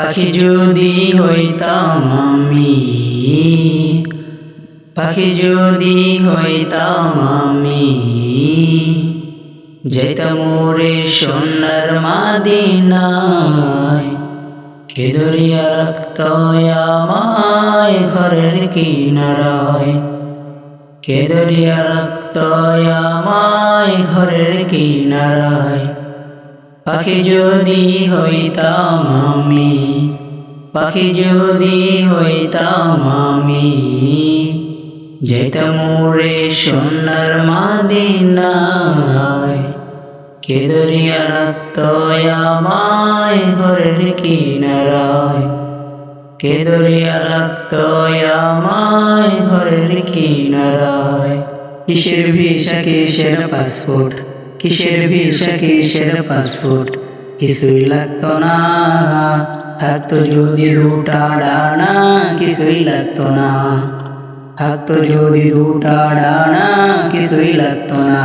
পাখি যদি হইতাম আমি, পাখি যদি হইতাম আমি, যেতাম ওরে সোনার মাদিনায়। কে ধরিয়া রাখত আমায় ঘরের কিনারায়, কে ধরিয়া রাখত আমায় ঘরের কিনারায়। পাখি যদি হইতাম আমি, পাখি যদি হইতাম আমি, যেতাম ওরে সোনার মাদিনায়। কে ধরিয়া রাখত আমায় ঘরের কিনারায়, কে ধরিয়া রাখত আমায় ঘরের কিনারায়। কিসের ভিসা কিসের পাসপোর্ট, কিসের ভিসা কিসের পাসপোর্ট, কিছুই লাগতো না। থাকতো যদি দুটা ডানা, কিছুই লাগতো না। থাকতো যদি দুটা ডানা, কিছুই লাগতো না।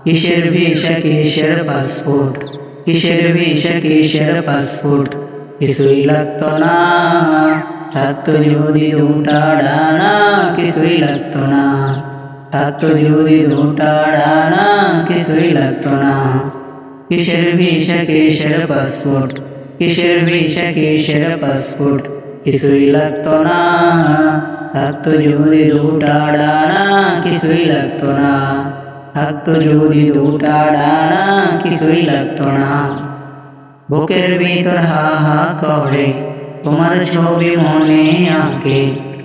কিসের ভিসা কিসের পাসপোর্ট, কিসের ভিসা কিসের পাসপোর্ট, কিছুই লাগতো না। থাকতো যদি দুটা ডানা, কিছুই লাগতো না। থাকতো যদি দুটা ডানা, কিছুই লাগতো না। কিসের ভিসা কিসের পাসপোর্ট, কিসের ভিসা কিসের পাসপোর্ট, কিছুই লাগতো না। থাকতো যদি দুটা ডানা, কিছুই লাগতো না। থাকতো যদি দুটা ডানা, কিছুই লাগতো না। বুকের ভিতর হা হা করে তোমার ছবি মনে আঁকে,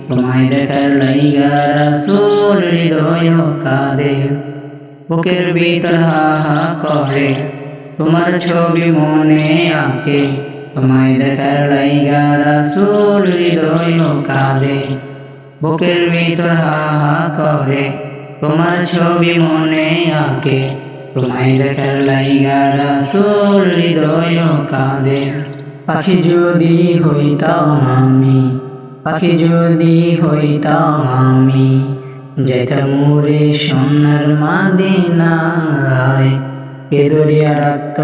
তোমায় দেখার লাইগা রাসূল হৃদয় কাঁদে। বুকের ভিতর হা হা করে তোমার ছবি মনে আঁকে, তোমায় দেখার লাইগা রাসূল হৃদয় কাঁদে। বুকের ভিতর হা হা করে তোমার ছবি মনে আঁকে, তোমায় দেখার লাইগা রাসূল হৃদয় কাঁদে। পাখি যদি হইতাম আমি, পাখি যদি হইতাম আমি, যেতাম ওরে সোনার মাদিনায়। কে ধরিয়া রাখত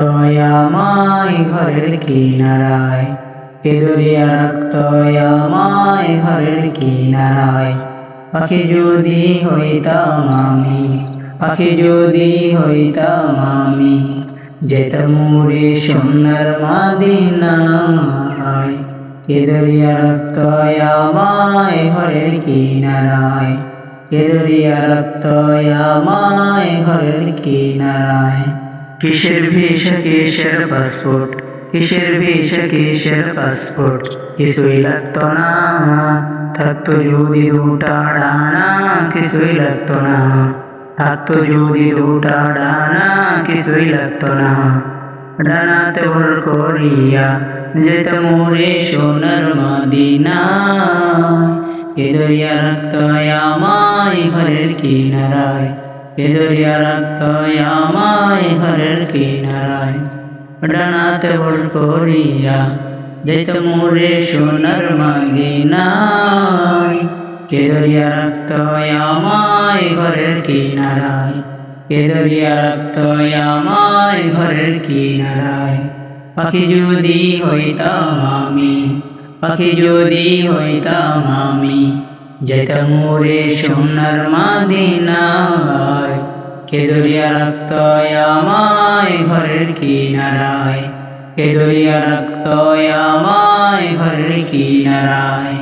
আমায় ঘরের কিনারায়, কে ধরিয়া রাখত আমায় ঘরের কিনারায়। পাখি যদি হইতাম আমি, পাখি যদি হইতাম আমি, যেতাম ওরে সোনার মাদিনায়। কে ধরিয়া রাখত আমায় ঘরের কিনারায়, কে ধরিয়া রাখত আমায় ঘরের কিনারায়। কিসের ভিসা কিসের পাসপোর্ট, কিসের ভিসা কিসের পাসপোর্ট, কিছুই লাগতো না। থাকতো যদি দুটা ডানা, কিছুই লাগতো না। থাকতো যদি দুটা ডানা, কিছুই লাগতো না। ডানাতে ভর করিয়া যেতাম ওরে সোনার মাদিনায়। কে ধরিয়া রাখত আমায় ঘরের কিনারায়, কে ধরিয়া রাখত আমায় ঘরের কিনারায়। ডানাতে ভর করিয়া যেতাম ওরে সোনার মাদিনায়। কে ধরিয়া রাখত আমায় ঘরের কিনারায়, কে ধরিয়া রাখত আমায় ঘরের কিনারায়। পাখি যদি হইতাম আমি, পাখি যদি হইতাম আমি, যেতাম ওরে সোনার মাদিনায়। কে ধরিয়া রাখত আমায় ঘরের কিনারায়, কে ধরিয়া রাখত আমায় ঘরের কিনারায়।